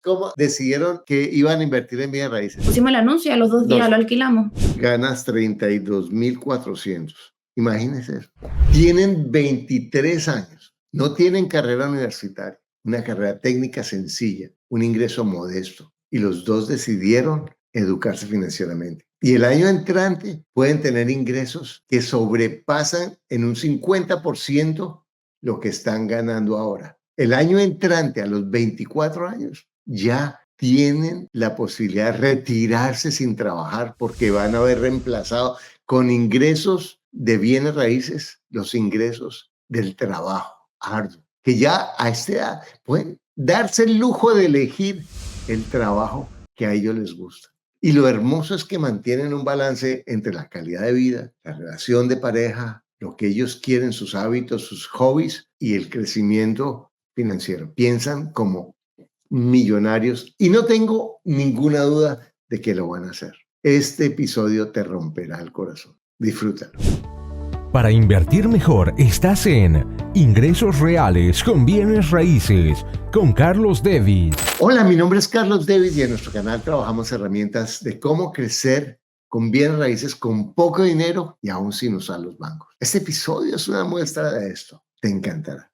¿Cómo decidieron que iban a invertir en bienes raíces? Pusimos el anuncio y a los 2 días lo alquilamos. Ganas 32.400. Imagínense eso. Tienen 23 años. No tienen carrera universitaria. Una carrera técnica sencilla. Un ingreso modesto. Y los dos decidieron educarse financieramente. Y el año entrante pueden tener ingresos que sobrepasan en un 50% lo que están ganando ahora. El año entrante, a los 24 años, ya tienen la posibilidad de retirarse sin trabajar porque van a haber reemplazado con ingresos de bienes raíces los ingresos del trabajo arduo, que ya a esta edad pueden darse el lujo de elegir el trabajo que a ellos les gusta. Y lo hermoso es que mantienen un balance entre la calidad de vida, la relación de pareja, lo que ellos quieren, sus hábitos, sus hobbies y el crecimiento financiero. Piensan como millonarios y no tengo ninguna duda de que lo van a hacer. Este episodio te romperá el corazón. Disfrútalo. Para invertir mejor estás en Ingresos Reales con Bienes Raíces con Carlos Davis. Hola, mi nombre es Carlos Davis y en nuestro canal trabajamos herramientas de cómo crecer con bienes raíces con poco dinero y aún sin usar los bancos. Este episodio es una muestra de esto. Te encantará.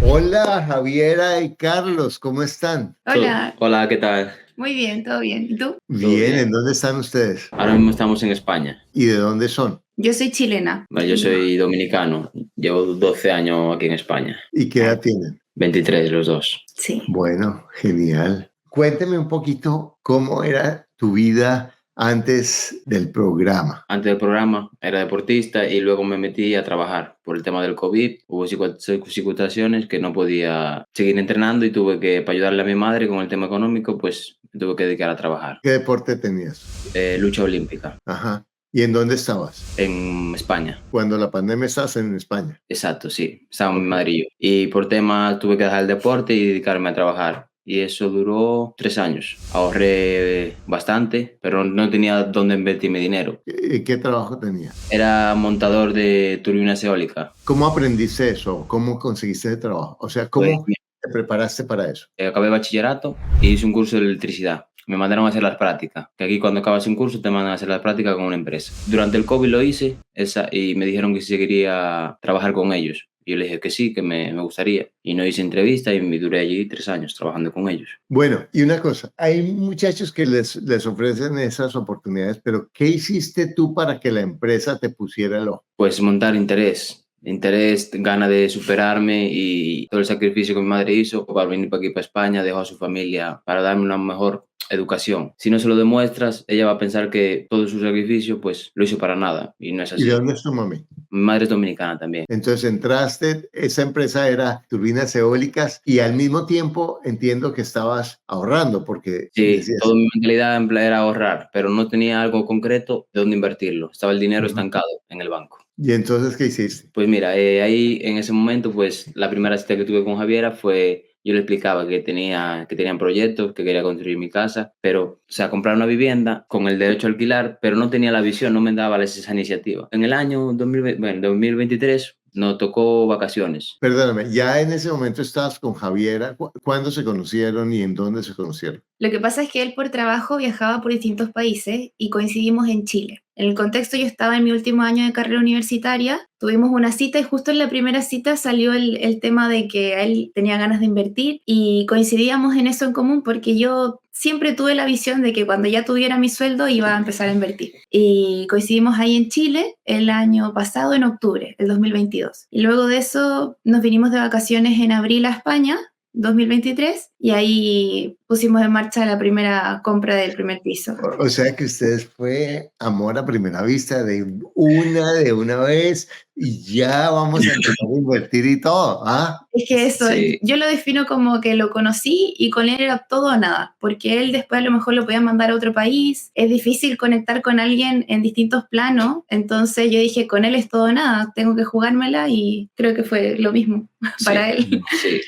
Hola, Javiera y Carlos, ¿cómo están? Hola. Hola, ¿qué tal? Muy bien, todo bien. ¿Y tú? Bien, ¿en dónde están ustedes? Ahora mismo estamos en España. ¿Y de dónde son? Yo soy chilena. Yo soy dominicano. Llevo 12 años aquí en España. ¿Y qué edad tienen? 23 los dos. Sí. Bueno, genial. Cuénteme un poquito cómo era tu vida antes del programa. Antes del programa era deportista y luego me metí a trabajar. Por el tema del COVID hubo situaciones que no podía seguir entrenando y tuve que, para ayudarle a mi madre con el tema económico, pues me tuve que dedicar a trabajar. ¿Qué deporte tenías? Lucha olímpica. Ajá. ¿Y en dónde estabas? En España. Cuando la pandemia estabas en España. Exacto, sí. Estaba mi madre y yo. Y por tema tuve que dejar el deporte y dedicarme a trabajar. Y eso duró 3 años. Ahorré bastante, pero no tenía dónde invertir mi dinero. ¿Qué trabajo tenías? Era montador de turbinas eólicas. ¿Cómo aprendiste eso? ¿Cómo conseguiste ese trabajo? O sea, ¿cómo te preparaste para eso? Acabé bachillerato y hice un curso de electricidad. Me mandaron a hacer las prácticas, que aquí cuando acabas un curso te mandan a hacer las prácticas con una empresa. Durante el COVID lo hice y me dijeron que si quería trabajar con ellos. Y yo le dije que sí, que me gustaría. Y no hice entrevista y me duré allí 3 años trabajando con ellos. Bueno, y una cosa, hay muchachos que les ofrecen esas oportunidades, pero ¿qué hiciste tú para que la empresa te pusiera el ojo? Pues montar interés, gana de superarme y todo el sacrificio que mi madre hizo para venir para aquí, para España, dejó a su familia para darme una mejor educación. Si no se lo demuestras, ella va a pensar que todo su sacrificio pues lo hizo para nada y no es así. ¿Y de dónde es tu mami? Mi madre es dominicana también. Entonces entraste, esa empresa era turbinas eólicas y al mismo tiempo entiendo que estabas ahorrando porque... Sí, decías, toda mi mentalidad era ahorrar, pero no tenía algo concreto de dónde invertirlo. Estaba el dinero estancado en el banco. ¿Y entonces qué hiciste? Pues mira, ahí en ese momento, pues la primera cita que tuve con Javiera fue, yo le explicaba que tenían proyectos, que quería construir mi casa, pero, o sea, comprar una vivienda con el derecho a alquilar, pero no tenía la visión, no me daba esa iniciativa. En el año 2023 nos tocó vacaciones. Perdóname, ya en ese momento estabas con Javiera. ¿Cuándo se conocieron y en dónde se conocieron? Lo que pasa es que él por trabajo viajaba por distintos países y coincidimos en Chile. En el contexto, yo estaba en mi último año de carrera universitaria, tuvimos una cita y justo en la primera cita salió el tema de que él tenía ganas de invertir y coincidíamos en eso en común porque yo siempre tuve la visión de que cuando ya tuviera mi sueldo iba a empezar a invertir. Y coincidimos ahí en Chile el año pasado, en octubre, el 2022. Y luego de eso nos vinimos de vacaciones en abril a España, 2023, y ahí pusimos en marcha la primera compra del primer piso. O sea que ustedes fue amor a primera vista de una vez y ya vamos a empezar a invertir y todo, ¿ah? Es que eso, Sí. Yo lo defino como que lo conocí y con él era todo o nada, porque él después a lo mejor lo podía mandar a otro país, es difícil conectar con alguien en distintos planos, entonces yo dije, con él es todo o nada, tengo que jugármela y creo que fue lo mismo para él. Sí.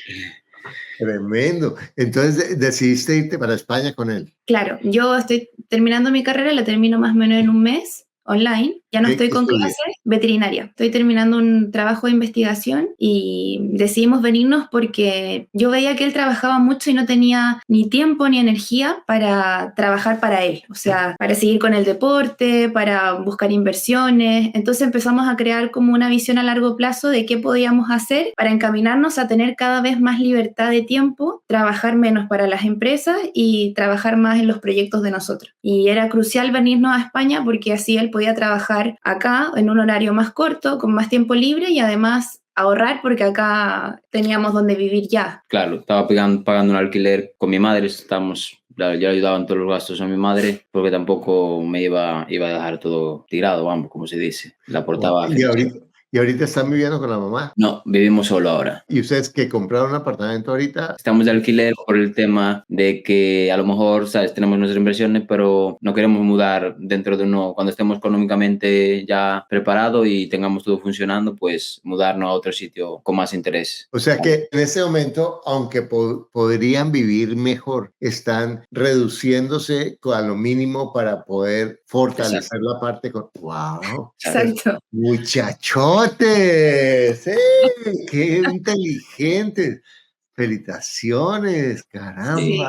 Tremendo. Entonces decidiste irte para España con él. Claro, yo estoy terminando mi carrera, la termino más o menos en un mes online, Ya no ¿Qué estoy con estudia? clases, veterinaria. Estoy terminando un trabajo de investigación y decidimos venirnos porque yo veía que él trabajaba mucho y no tenía ni tiempo ni energía para trabajar para él. O sea, para seguir con el deporte, para buscar inversiones. Entonces empezamos a crear como una visión a largo plazo de qué podíamos hacer para encaminarnos a tener cada vez más libertad de tiempo, trabajar menos para las empresas y trabajar más en los proyectos de nosotros. Y era crucial venirnos a España porque así él podía trabajar acá en un horario más corto, con más tiempo libre y además ahorrar porque acá teníamos donde vivir ya. Claro, estaba pagando un alquiler con mi madre, yo le ayudaba en todos los gastos a mi madre porque tampoco iba a dejar todo tirado, vamos, como se dice. Le Wow. aportaba ¿Y genial. ahorita están viviendo con la mamá? No, vivimos solo ahora. ¿Y ustedes que compraron un apartamento ahorita? Estamos de alquiler por el tema de que a lo mejor, ¿sabes? Tenemos nuestras inversiones, pero no queremos mudar dentro de cuando estemos económicamente ya preparados y tengamos todo funcionando, pues mudarnos a otro sitio con más interés. O sea que en ese momento, aunque podrían vivir mejor, están reduciéndose a lo mínimo para poder fortalecer la parte con... ¡Wow! Exacto. Muchachotes, qué inteligentes. Felicitaciones, caramba. Sí.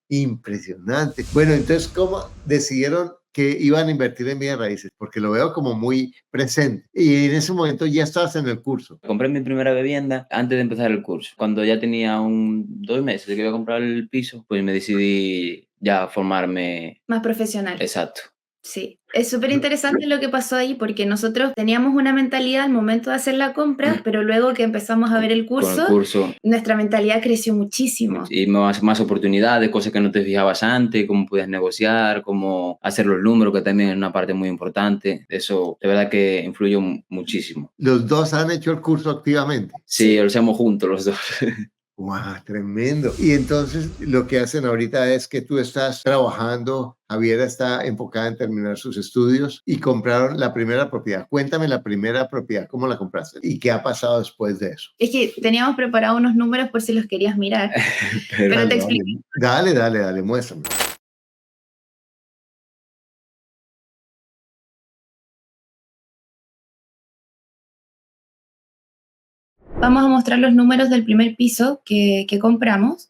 Impresionante. Bueno, entonces, ¿cómo decidieron que iban a invertir en bienes raíces? Porque lo veo como muy presente. Y en ese momento ya estabas en el curso. Compré mi primera vivienda antes de empezar el curso. Cuando ya tenía 2 meses de que iba a comprar el piso, pues me decidí ya formarme. Más profesional. Exacto. Sí, es súper interesante lo que pasó ahí porque nosotros teníamos una mentalidad al momento de hacer la compra, pero luego que empezamos a ver el Con el curso, curso nuestra mentalidad creció muchísimo. y más oportunidades, cosas que no te fijabas antes, cómo podías negociar, cómo hacer los números, que también es una parte muy importante. Eso de verdad que influyó muchísimo. Los dos han hecho el curso activamente. Sí, lo hacemos juntos los dos. ¡Wow! Tremendo. Y entonces lo que hacen ahorita es que tú estás trabajando, Javiera está enfocada en terminar sus estudios y compraron la primera propiedad. Cuéntame la primera propiedad, ¿cómo la compraste? ¿Y qué ha pasado después de eso? Es que teníamos preparados unos números por si los querías mirar, pero te explico. Dale, muéstrame. Vamos a mostrar los números del primer piso que compramos.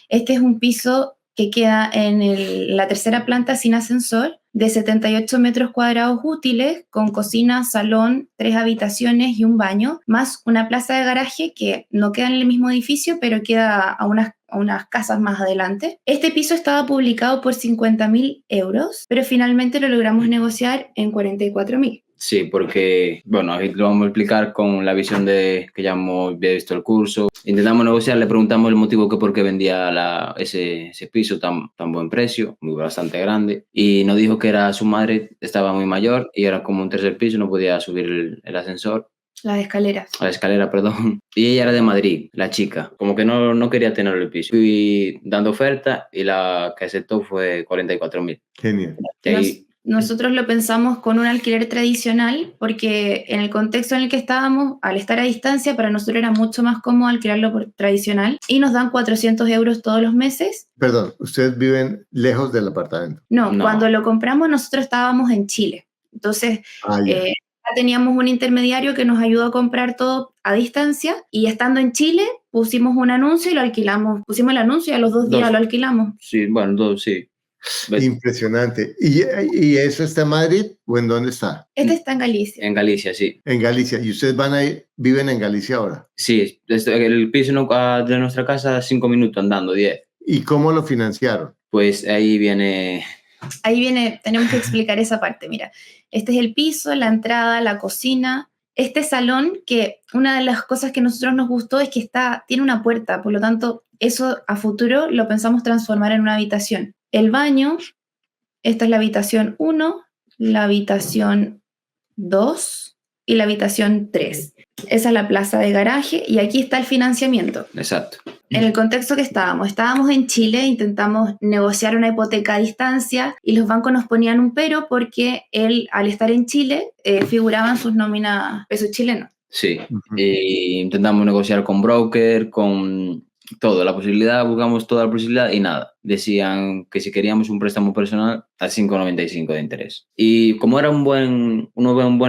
Este es un piso que queda en la tercera planta sin ascensor, de 78 metros cuadrados útiles, con cocina, salón, 3 habitaciones y un baño, más una plaza de garaje que no queda en el mismo edificio, pero queda a unas casas más adelante. Este piso estaba publicado por 50.000 euros, pero finalmente lo logramos negociar en 44.000. Sí, porque, bueno, ahí lo vamos a explicar con la visión de que ya hemos visto el curso. Intentamos negociar, le preguntamos el motivo que por qué vendía ese piso tan buen precio, bastante grande, y nos dijo que era su madre, estaba muy mayor y era como un tercer piso, no podía subir el ascensor. Las escaleras. A la escalera, perdón. Y ella era de Madrid, la chica. Como que no quería tener el piso. Fui dando oferta y la que aceptó fue 44.000. Genial. Y ahí, Nosotros lo pensamos con un alquiler tradicional porque en el contexto en el que estábamos, al estar a distancia, para nosotros era mucho más cómodo alquilarlo por tradicional y nos dan 400 euros todos los meses. Perdón, ¿ustedes viven lejos del apartamento? No, No. cuando lo compramos nosotros estábamos en Chile. Entonces, Ya. ya teníamos un intermediario que nos ayudó a comprar todo a distancia y estando en Chile pusimos un anuncio y lo alquilamos. Pusimos el anuncio y a los 2 días lo alquilamos. sí, bueno, sí. Impresionante. ¿Y eso está en Madrid o en dónde está? Este está en Galicia. En Galicia, sí. En Galicia. ¿Y ustedes viven en Galicia ahora? Sí, el piso de nuestra casa 5 minutos andando, 10. ¿Y cómo lo financiaron? Pues ahí viene... Tenemos que explicar esa parte. Mira, este es el piso, la entrada, la cocina. Este salón, que una de las cosas que a nosotros nos gustó es que tiene una puerta, por lo tanto, eso a futuro lo pensamos transformar en una habitación. El baño, esta es la habitación 1, la habitación 2 y la habitación 3. Esa es la plaza de garaje y aquí está el financiamiento. Exacto. En el contexto que estábamos en Chile, intentamos negociar una hipoteca a distancia y los bancos nos ponían un pero porque él, al estar en Chile, figuraban sus nóminas pesos chilenos. Sí. Y intentamos negociar con broker, con todo, la posibilidad, buscamos toda la posibilidad y nada. Decían que si queríamos un préstamo personal a 5,95 de interés. Y como era un buen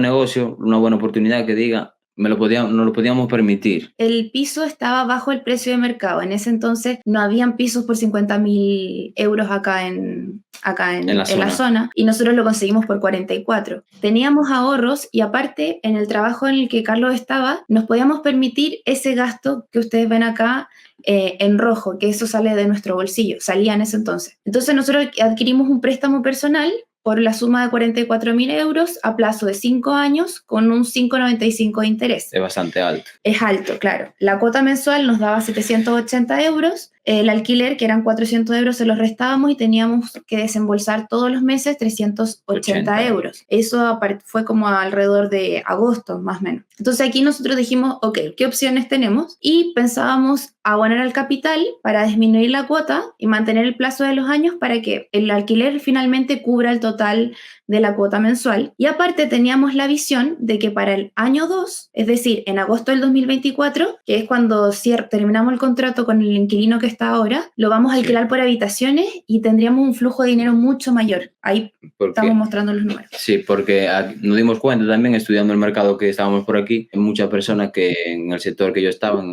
negocio, una buena oportunidad que diga, nos lo podíamos permitir. El piso estaba bajo el precio de mercado. En ese entonces no habían pisos por 50.000 euros acá en la zona y nosotros lo conseguimos por 44. Teníamos ahorros y aparte en el trabajo en el que Carlos estaba nos podíamos permitir ese gasto que ustedes ven acá en rojo, que eso sale de nuestro bolsillo, salía en ese entonces. Entonces nosotros adquirimos un préstamo personal por la suma de 44.000 euros a plazo de 5 años con un 5,95 de interés. Es bastante alto. Es alto, claro. La cuota mensual nos daba 780 euros, el alquiler, que eran 400 euros, se los restábamos y teníamos que desembolsar todos los meses 380 euros. Eso fue como alrededor de agosto, más o menos. Entonces aquí nosotros dijimos, ok, ¿qué opciones tenemos? Y pensábamos abonar al capital para disminuir la cuota y mantener el plazo de los años para que el alquiler finalmente cubra el total de la cuota mensual. Y aparte teníamos la visión de que para el año 2, es decir, en agosto del 2024, que es cuando terminamos el contrato con el inquilino que está ahora, lo vamos a alquilar por habitaciones y tendríamos un flujo de dinero mucho mayor. Ahí estamos mostrando los números. Sí, porque nos dimos cuenta también, estudiando el mercado que estábamos por aquí, hay muchas personas que en el sector que yo estaba,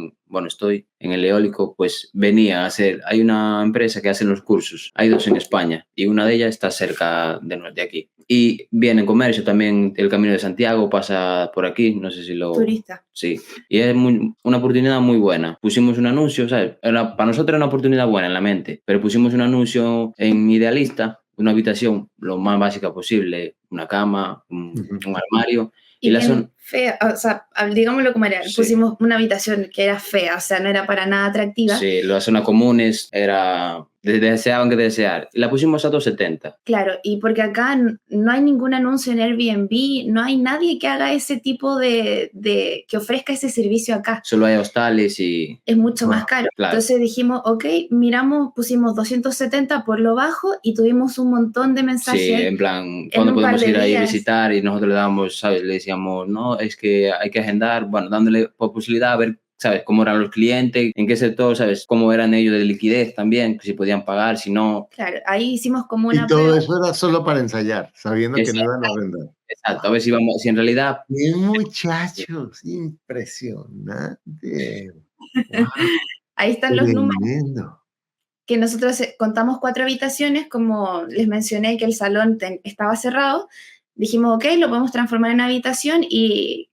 estoy en el eólico, pues venía a hacer, hay una empresa que hace los cursos, hay 2 en España y una de ellas está cerca de aquí. Y viene en comercio también, el Camino de Santiago pasa por aquí, no sé si lo... Turista. Sí, y es una oportunidad muy buena. Pusimos un anuncio, ¿sabes? Para nosotros era una oportunidad buena en la mente, pero pusimos un anuncio en Idealista, una habitación lo más básica posible, una cama, un armario. Y la zona fea, o sea, digámoslo como era, sí. Pusimos una habitación que era fea, o sea, no era para nada atractiva. Sí, las zonas comunes deseaban que desear. Y la pusimos a 270. Claro, y porque acá no hay ningún anuncio en Airbnb, no hay nadie que haga ese tipo que ofrezca ese servicio acá. Solo hay hostales y... Es mucho más caro. Claro. Entonces dijimos, ok, pusimos 270 por lo bajo y tuvimos un montón de mensajes. Sí, en plan, ¿cuándo podemos ir ahí a visitar? Y nosotros le damos, ¿sabes? Le decíamos, no, es que hay que agendar, dándole posibilidad a ver, ¿sabes? Cómo eran los clientes, en qué sector, ¿sabes? Cómo eran ellos de liquidez también, si podían pagar, si no. Claro, ahí hicimos como una... Y todo eso era solo para ensayar, sabiendo que no iban a vender. Exacto, a ver si en realidad... Bien, muchachos, impresionante. Wow. Ahí están los números. Que nosotros contamos 4 habitaciones, como les mencioné que el salón estaba cerrado, dijimos, ok, lo podemos transformar en habitación y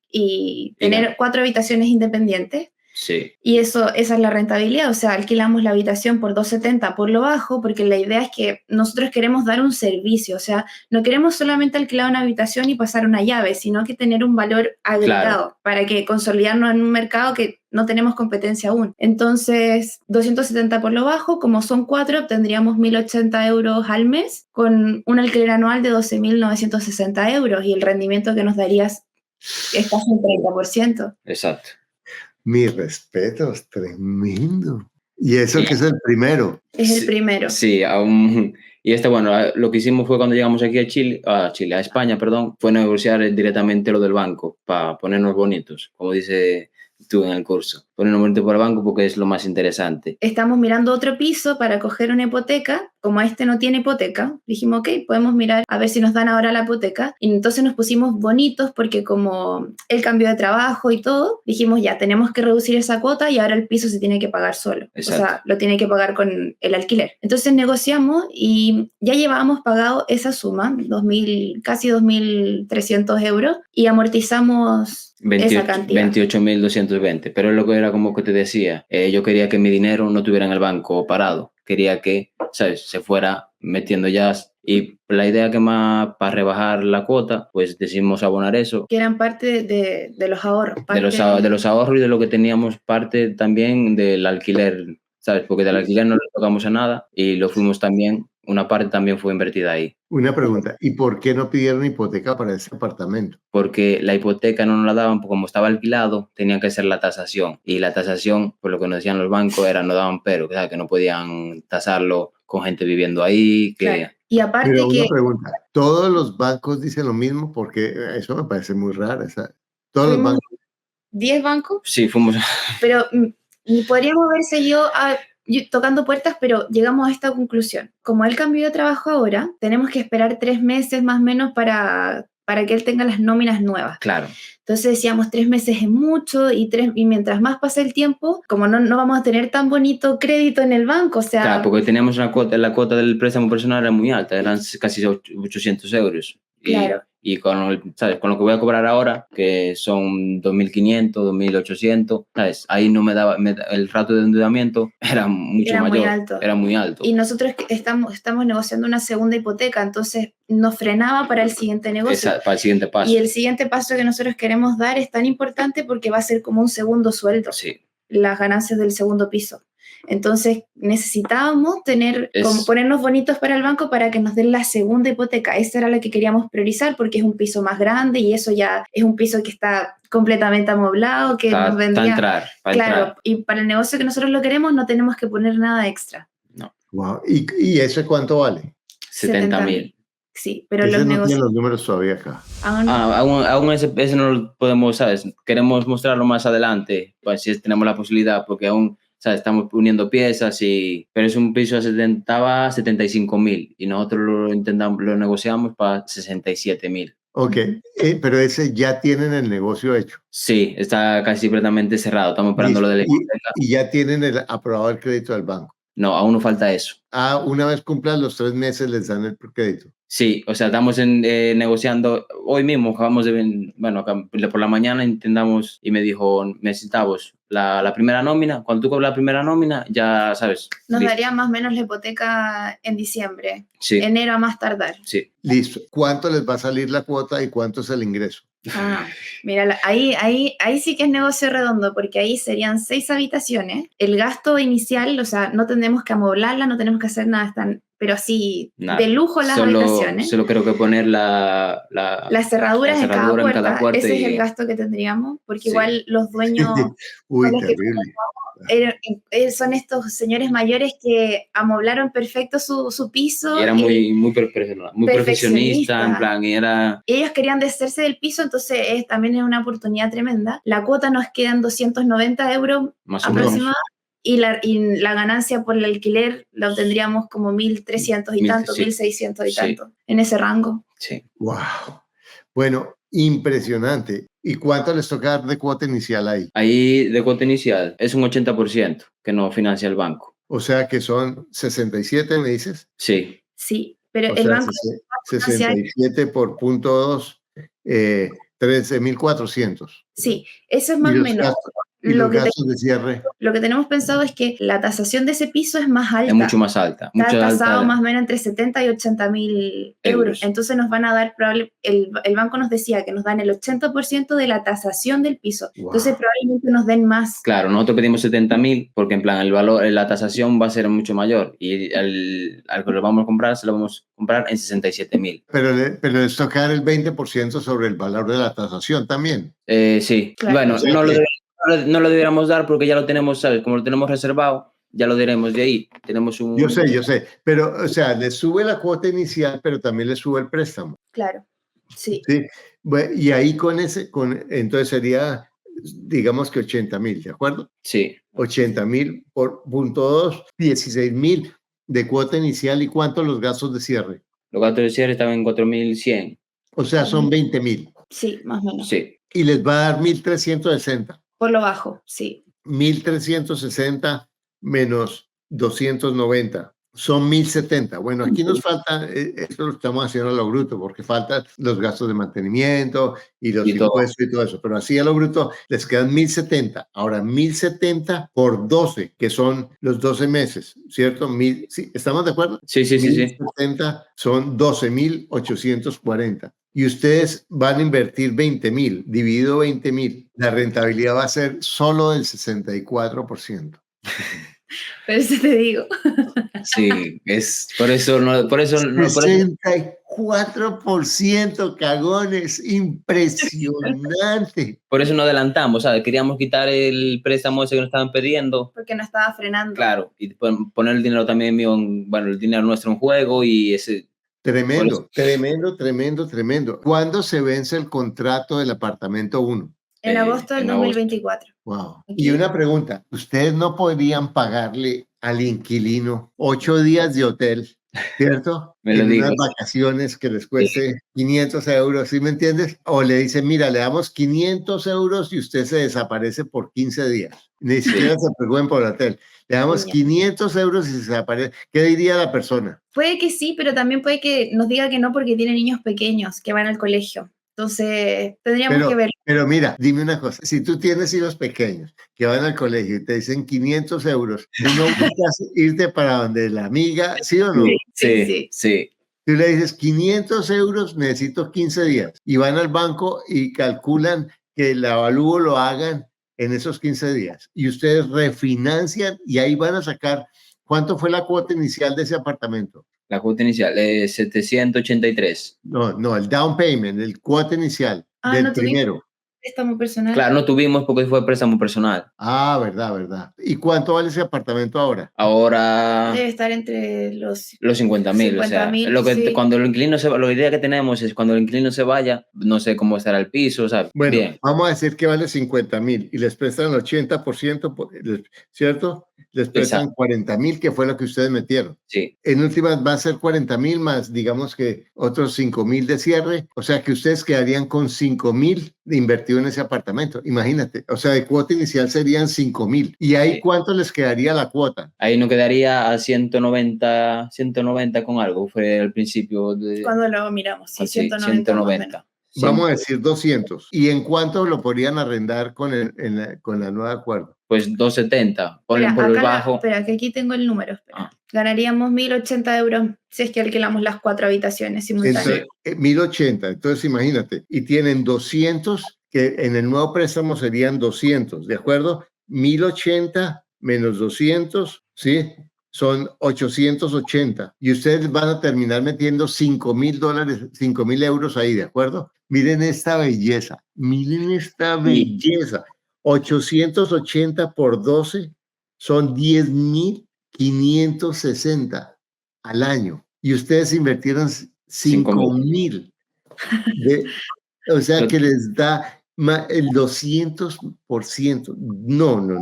tener 4 habitaciones independientes. Sí. Y esa es la rentabilidad, o sea, alquilamos la habitación por 270 por lo bajo, porque la idea es que nosotros queremos dar un servicio, o sea, no queremos solamente alquilar una habitación y pasar una llave, sino que tener un valor agregado para que consolidarnos en un mercado que no tenemos competencia aún. Entonces, 270 por lo bajo, como son 4, obtendríamos 1.080 euros al mes con un alquiler anual de 12.960 euros y el rendimiento que nos daría es casi un 30%. Exacto. Mis respetos, tremendo. Y eso que es el primero. Es el primero. Sí, y lo que hicimos fue cuando llegamos aquí a España, fue negociar directamente lo del banco para ponernos bonitos, como dice tú en el curso. Ponernos bonitos por el banco porque es lo más interesante. Estamos mirando otro piso para coger una hipoteca. Como este no tiene hipoteca, dijimos, ok, podemos mirar a ver si nos dan ahora la hipoteca. Y entonces nos pusimos bonitos porque como él cambió de trabajo y todo, dijimos, ya, tenemos que reducir esa cuota y ahora el piso se tiene que pagar solo. Exacto. O sea, lo tiene que pagar con el alquiler. Entonces negociamos y ya llevábamos pagado esa suma, casi 2.300 euros, y amortizamos esa cantidad. 28.220, pero es lo que era como que te decía, yo quería que mi dinero no estuviera en el banco parado, quería que, ¿sabes?, se fuera metiendo ya, y la idea que más, para rebajar la cuota, pues decidimos abonar eso. Que eran parte de los ahorros. De los ahorros y de lo que teníamos parte también del alquiler, ¿sabes?, porque del alquiler no le tocamos a nada y lo fuimos también, una parte también fue invertida ahí. Una pregunta, ¿y por qué no pidieron hipoteca para ese apartamento? Porque la hipoteca no nos la daban, porque como estaba alquilado, tenían que hacer la tasación. Y la tasación, por lo que nos decían los bancos, no daban pero, ¿sabes?, que no podían tasarlo con gente viviendo ahí. Claro. Y aparte pero una pregunta, ¿todos los bancos dicen lo mismo? Porque eso me parece muy raro. Todos los bancos. 10 bancos. Sí, fuimos. Pero Y podríamos haber seguido tocando puertas, pero llegamos a esta conclusión. Como él cambió de trabajo ahora, tenemos que esperar 3 meses más o menos para que él tenga las nóminas nuevas. Claro. Entonces decíamos 3 meses es mucho y mientras más pase el tiempo, como no vamos a tener tan bonito crédito en el banco, o sea... Claro, porque teníamos la cuota del préstamo personal era muy alta, eran casi 800 euros. Claro. Y ¿sabes? Con lo que voy a cobrar ahora, que son 2.500, 2.800, ¿sabes? Ahí no me daba, el rato de endeudamiento era mucho mayor. Muy alto. Era muy alto. Y nosotros estamos negociando una segunda hipoteca, entonces nos frenaba para el siguiente negocio. Para el siguiente paso. Y el siguiente paso que nosotros queremos dar es tan importante porque va a ser como un segundo sueldo. Sí. Las ganancias del segundo piso. Entonces necesitábamos como ponernos bonitos para el banco para que nos den la segunda hipoteca. Esa era la que queríamos priorizar porque es un piso más grande y eso ya es un piso que está completamente amoblado, que nos vendría... Para entrar. Y para el negocio que nosotros lo queremos no tenemos que poner nada extra. No. Wow. ¿Y ese cuánto vale? 70.000. Sí, pero ese los no negocios... tiene los números todavía acá. Aún ese no lo podemos, ¿sabes? Queremos mostrarlo más adelante, pues si tenemos la posibilidad, porque aún... ¿sabes? Estamos uniendo piezas, pero es un piso a 75.000 y nosotros lo negociamos para 67.000. Ok, pero ese ya tienen el negocio hecho. Sí, está casi completamente cerrado. Estamos esperando lo de la hipoteca. Y ya tienen aprobado el crédito del banco. No, aún no falta eso. Una vez cumplan los 3 meses les dan el crédito. Sí, o sea, estamos negociando. Hoy mismo acabamos por la mañana intentamos y me dijo, necesitamos la primera nómina. Cuando tú cobras la primera nómina, ya sabes. Nos daría más o menos la hipoteca en diciembre. Sí. Enero a más tardar. Sí. Listo. ¿Cuánto les va a salir la cuota y cuánto es el ingreso? Mira, ahí sí que es negocio redondo, porque ahí serían 6 habitaciones. El gasto inicial, o sea, no tendremos que amoblarla, no tenemos que hacer nada, pero así de lujo las habitaciones. Solo creo que poner las cerraduras en cada puerta. Ese es el gasto que tendríamos, porque igual los dueños... Uy, terrible. Son estos señores mayores que amoblaron perfecto su piso. Y era muy profesionista, en plan, Ellos querían deshacerse del piso, entonces también es una oportunidad tremenda. La cuota nos quedan 290 euros aproximadamente. Y la ganancia por el alquiler la obtendríamos como 1.300 y tanto, 1.600 y tanto, en ese rango. Sí. Wow. Bueno, impresionante. ¿Y cuánto les toca dar de cuota inicial ahí? Ahí de cuota inicial es un 80% que no financia el banco. O sea que son 67, ¿me dices? Sí. Sí, pero el banco... 67 por .2, 13.400. Sí, eso es más o menos... ¿Y los gastos de cierre? Lo que tenemos pensado es que la tasación de ese piso es más alta. Es mucho más alta. Está tasado más o menos entre 70 y 80.000 euros. Entonces nos van a dar, el banco nos decía que nos dan el 80% de la tasación del piso. Wow. Entonces probablemente nos den más. Claro, nosotros pedimos 70.000 porque en plan el valor, la tasación va a ser mucho mayor y al que lo vamos a comprar, se lo vamos a comprar en 67.000. Pero les toca el 20% sobre el valor de la tasación también. Sí, claro. Bueno, no lo deberíamos dar porque ya lo tenemos, ¿sabes? Como lo tenemos reservado, ya lo daremos de ahí. Tenemos un... Yo sé. Pero, o sea, le sube la cuota inicial, pero también le sube el préstamo. Claro, sí. Bueno, y ahí entonces sería, digamos que 80.000, ¿de acuerdo? Sí. 80.000 por .2, 16.000 de cuota inicial. ¿Y cuánto los gastos de cierre? Los gastos de cierre estaban en 4.100. O sea, son 20.000. Sí, más o menos. Sí. Y les va a dar 1.360. Por lo bajo, sí. 1.360 menos 290 son 1.070. Bueno, aquí nos falta, esto lo estamos haciendo a lo bruto, porque faltan los gastos de mantenimiento y los impuestos y todo eso, pero así a lo bruto les quedan 1.070. Ahora, 1.070 por 12, que son los 12 meses, ¿cierto? ¿Sí? ¿Estamos de acuerdo? Sí. 1.070 son 12.840. Y ustedes van a invertir 20.000, dividido 20.000. La rentabilidad va a ser solo del 64%. Pero eso te digo. Sí, por eso 64%, cagones, impresionante. Por eso no adelantamos, ¿sabes? Queríamos quitar el préstamo ese que nos estaban pidiendo. Porque no estaba frenando. Claro, y poner el dinero también mío, el dinero nuestro en juego y ese... Tremendo. ¿Cuándo se vence el contrato del apartamento 1? En agosto del en agosto. 2024. Wow. Aquí. Y una pregunta, ¿ustedes no podrían pagarle al inquilino 8 días de hotel, cierto? Me lo En unas digas. vacaciones que les cueste 500 euros, ¿sí me entiendes? O le dicen, mira, le damos 500 euros y usted se desaparece por 15 días. Ni siquiera se preocupen por el hotel. Le damos Ya. 500 euros y se desaparece. ¿Qué diría la persona? Puede que sí, pero también puede que nos diga que no porque tiene niños pequeños que van al colegio. Entonces, tendríamos que ver. Pero mira, dime una cosa, si tú tienes hijos pequeños que van al colegio y te dicen 500 euros, ¿tú no buscas irte para donde la amiga, sí o no? Sí. Tú le dices 500 euros, necesito 15 días. Y van al banco y calculan que el avalúo lo hagan en esos 15 días. Y ustedes refinancian y ahí van a sacar, ¿cuánto fue la cuota inicial de ese apartamento? La cuota inicial es 783. No, el down payment, el cuota inicial Ah, del no tuvimos primero. préstamo personal. Claro, no tuvimos porque fue préstamo personal. Ah, verdad. ¿Y cuánto vale ese apartamento ahora? Ahora Debe estar entre los 50.000. O sea, 50.000, lo que, sí. cuando el inquilino se va, la idea que tenemos es cuando el inquilino se vaya, no sé cómo estará el piso, o sea, Bueno, bien. vamos a decir que vale 50.000 y les prestan el 80%, ¿cierto? Les prestan Exacto. 40.000, que fue lo que ustedes metieron. Sí, En últimas va a ser 40.000 más, digamos que otros 5.000 de cierre. O sea que ustedes quedarían con 5.000 de invertido en ese apartamento. Imagínate. O sea, de cuota inicial serían 5.000. ¿Y ahí Sí. cuánto les quedaría la cuota? ahí nos quedaría a 190 con algo, fue al principio de... Cuando lo miramos, sí, sí, 190 más o menos. 190. Vamos a decir 200. ¿Y en cuánto lo podrían arrendar con la nueva acuerdo? Pues 270, ponle Espera, por el acá bajo. espera, que aquí tengo el número. Espera. Ah. Ganaríamos 1.080 euros si es que alquilamos las 4 habitaciones simultáneas. Entonces, 1.080. Entonces, imagínate. Y tienen 200, que en el nuevo préstamo serían 200, ¿de acuerdo? 1.080 menos 200, ¿sí? Son 880. Y ustedes van a terminar metiendo $5.000, 5.000 euros ahí, ¿de acuerdo? Miren esta belleza. Miren esta belleza. 880 por 12 son 10.560 al año. Y ustedes invirtieron 5.000. O sea que les da el 200%. No. Lo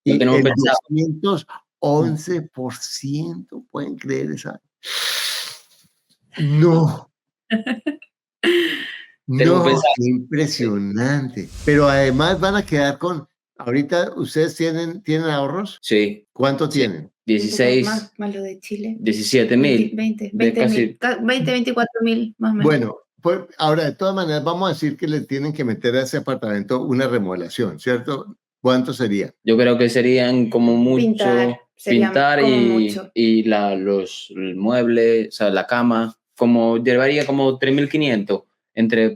Y tenemos el pensado. 211%, ¿pueden creer esa? No. Tenemos No, pensado. qué impresionante. Pero además van a quedar con, ahorita ustedes tienen ahorros. Sí, ¿Cuánto Sí. tienen? 16, Más lo de Chile. 17.000. 20, de casi- 24.000 más o menos. Bueno, pues ahora de todas maneras vamos a decir que le tienen que meter a ese apartamento una remodelación, ¿cierto? ¿Cuánto sería? Yo creo que serían como mucho Pintar como mucho. y el mueble, o sea, la cama, como llevaría como 3.500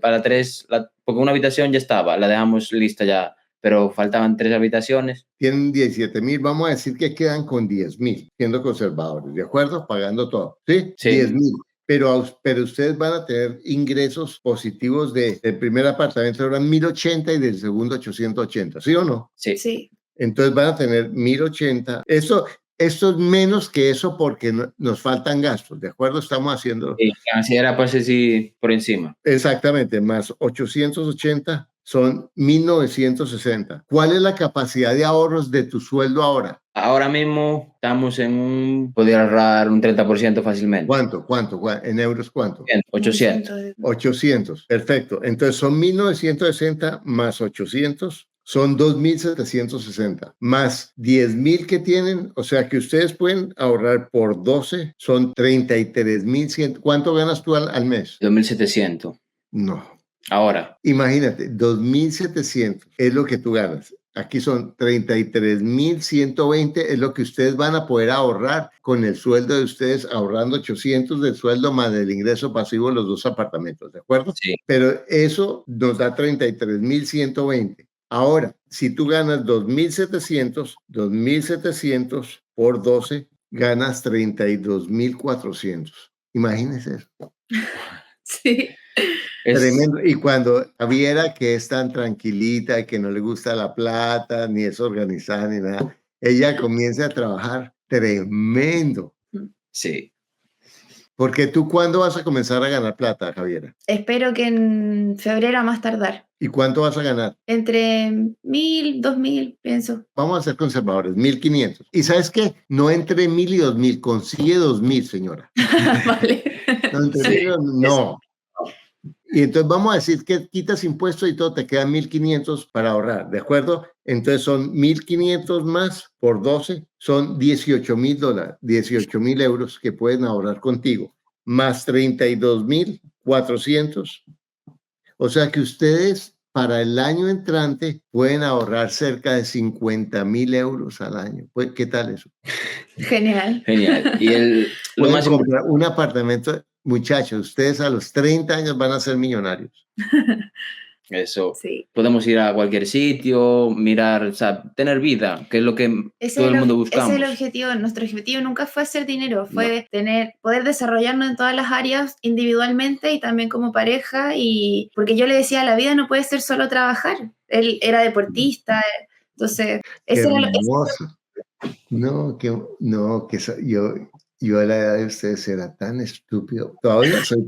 para tres, porque una habitación ya estaba, la dejamos lista ya, pero faltaban 3 habitaciones. Tienen 17.000, vamos a decir que quedan con 10.000, siendo conservadores, ¿de acuerdo? Pagando todo, ¿sí? Sí. 10.000. Pero ustedes van a tener ingresos positivos del primer apartamento, eran 1.080 y del segundo 880, ¿sí o no? Sí. Entonces van a tener 1.080. Esto es menos que eso porque nos faltan gastos, ¿de acuerdo? Estamos haciendo... Y así era pues así por encima. Exactamente, más 880 son 1.960. ¿Cuál es la capacidad de ahorros de tu sueldo ahora? Ahora mismo estamos podría ahorrar un 30% fácilmente. ¿Cuánto? ¿En euros cuánto? 800. 800, perfecto. Entonces son 1.960 más 800, son 2.760, más 10.000 que tienen, o sea que ustedes pueden ahorrar por 12, son 33.100. ¿Cuánto ganas tú al mes? 2.700. No. Ahora. Imagínate, 2.700 es lo que tú ganas. Aquí son 33.120, es lo que ustedes van a poder ahorrar con el sueldo de ustedes, ahorrando 800 del sueldo más del ingreso pasivo de los 2 apartamentos, ¿de acuerdo? Sí. Pero eso nos da 33.120. Ahora, si tú ganas 2.700 por 12, ganas 32.400. Imagínense eso. Sí. Tremendo. Y cuando Javiera, que es tan tranquilita y que no le gusta la plata, ni es organizada, ni nada, ella comienza a trabajar tremendo. Sí. Porque tú, ¿cuándo vas a comenzar a ganar plata, Javiera? Espero que en febrero a más tardar. ¿Y cuánto vas a ganar? Entre 1.000, 2.000, pienso. Vamos a ser conservadores, 1.500. ¿Y sabes qué? No entre 1.000 y 2.000, consigue 2.000, señora. Vale. No, entre 1.000 y 2.000, no. Y entonces vamos a decir que quitas impuestos y todo, te quedan 1.500 para ahorrar, ¿de acuerdo? Entonces son 1.500 más por 12, son $18,000, 18,000 euros que pueden ahorrar contigo, más 32,400. O sea que ustedes para el año entrante pueden ahorrar cerca de 50,000 euros al año. Pues, ¿qué tal eso? Genial. Genial. Y lo Pueden más importante, comprar un apartamento. Muchachos, ustedes a los 30 años van a ser millonarios. eso, Sí. podemos ir a cualquier sitio, mirar, o sea, tener vida, que es lo que todo el mundo Ese buscamos. es el objetivo. Nuestro objetivo nunca fue hacer dinero, fue No. poder desarrollarnos en todas las áreas individualmente y también como pareja. Y porque yo le decía, la vida no puede ser solo trabajar. Él era deportista, entonces Qué ese era hermoso. No, yo a la edad de ustedes era tan estúpido. Todavía soy,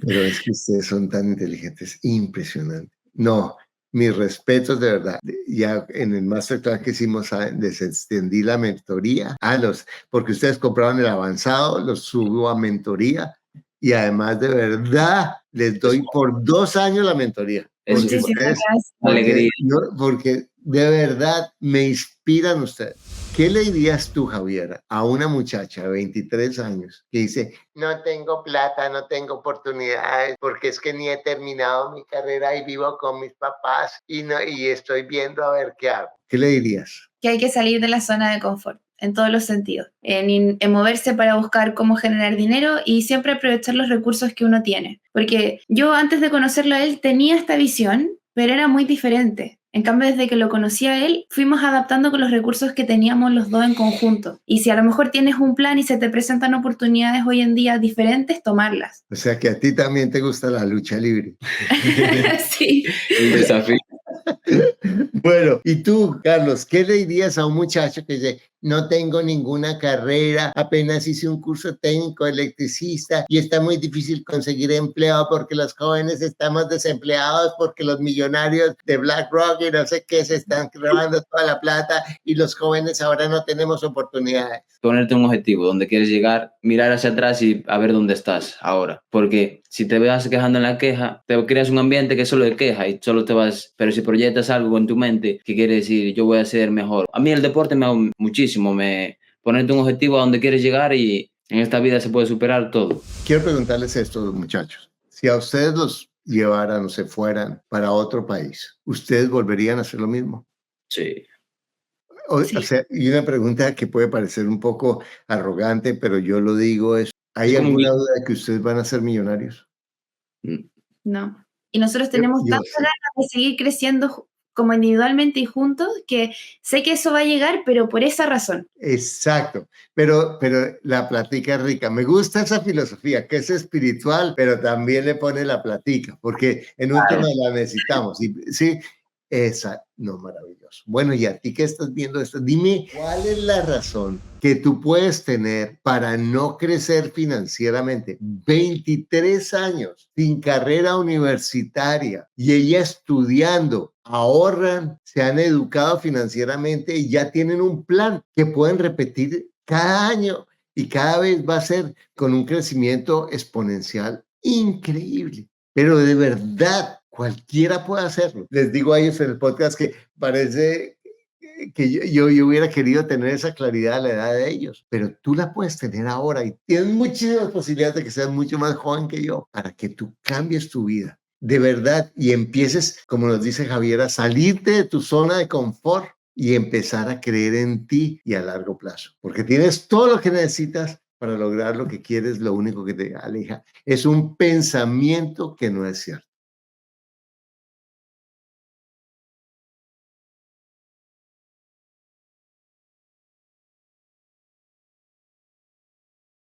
pero es que ustedes son tan inteligentes. Impresionante. No, mis respetos de verdad. Ya en el masterclass que hicimos, les extendí la mentoría porque ustedes compraron el avanzado, los subo a mentoría y además de verdad les doy por 2 años la mentoría. Eso Porque es Muchísimas ustedes gracias. alegría. porque de verdad me inspiran ustedes. ¿Qué le dirías tú, Javiera, a una muchacha de 23 años que dice, no tengo plata, no tengo oportunidades, porque es que ni he terminado mi carrera y vivo con mis papás y estoy viendo a ver qué hago? ¿Qué le dirías? Que hay que salir de la zona de confort, en todos los sentidos, en moverse para buscar cómo generar dinero y siempre aprovechar los recursos que uno tiene. Porque yo antes de conocerlo a él tenía esta visión, pero era muy diferente. En cambio, desde que lo conocí a él, fuimos adaptando con los recursos que teníamos los dos en conjunto. Y si a lo mejor tienes un plan y se te presentan oportunidades hoy en día diferentes, tomarlas. O sea que a ti también te gusta la lucha libre. Sí. Un desafío. Bueno, y tú, Carlos, ¿qué le dirías a un muchacho que dice, no tengo ninguna carrera, apenas hice un curso técnico de electricista y está muy difícil conseguir empleo porque los jóvenes estamos desempleados, porque los millonarios de BlackRock y no sé qué se están robando toda la plata y los jóvenes ahora no tenemos oportunidades? Ponerte un objetivo, donde quieres llegar, mirar hacia atrás y a ver dónde estás ahora. Porque si te vas quejando en la queja, te creas un ambiente que es solo de queja y solo te vas... Pero si proyectas algo en tu mente que quiere decir, yo voy a ser mejor. A mí el deporte me ha dado muchísimo, ponerte un objetivo a donde quieres llegar y en esta vida se puede superar todo. Quiero preguntarles esto, muchachos. Si a ustedes los llevaran o se fueran para otro país, ¿ustedes volverían a hacer lo mismo? Sí. O Sí. sea, y una pregunta que puede parecer un poco arrogante, pero yo lo digo es, ¿hay Es como alguna duda de que ustedes van a ser millonarios? No. Y nosotros tenemos Yo tantas sé. ganas de seguir creciendo como individualmente y juntos que sé que eso va a llegar, pero por esa razón. Exacto, pero la platica es rica. Me gusta esa filosofía, que es espiritual, pero también le pone la platica, porque en última Claro. la necesitamos. Y, sí, no, maravilloso. Bueno, y a ti que estás viendo esto, dime, ¿cuál es la razón que tú puedes tener para no crecer financieramente? 23 años sin carrera universitaria y ella estudiando, ahorran, se han educado financieramente y ya tienen un plan que pueden repetir cada año y cada vez va a ser con un crecimiento exponencial increíble. Pero de verdad, cualquiera puede hacerlo. Les digo a ellos en el podcast que parece que yo hubiera querido tener esa claridad a la edad de ellos, pero tú la puedes tener ahora y tienes muchísimas posibilidades de que seas mucho más joven que yo para que tú cambies tu vida de verdad y empieces, como nos dice Javier, a salirte de tu zona de confort y empezar a creer en ti y a largo plazo, porque tienes todo lo que necesitas para lograr lo que quieres. Lo único que te aleja es un pensamiento que no es cierto.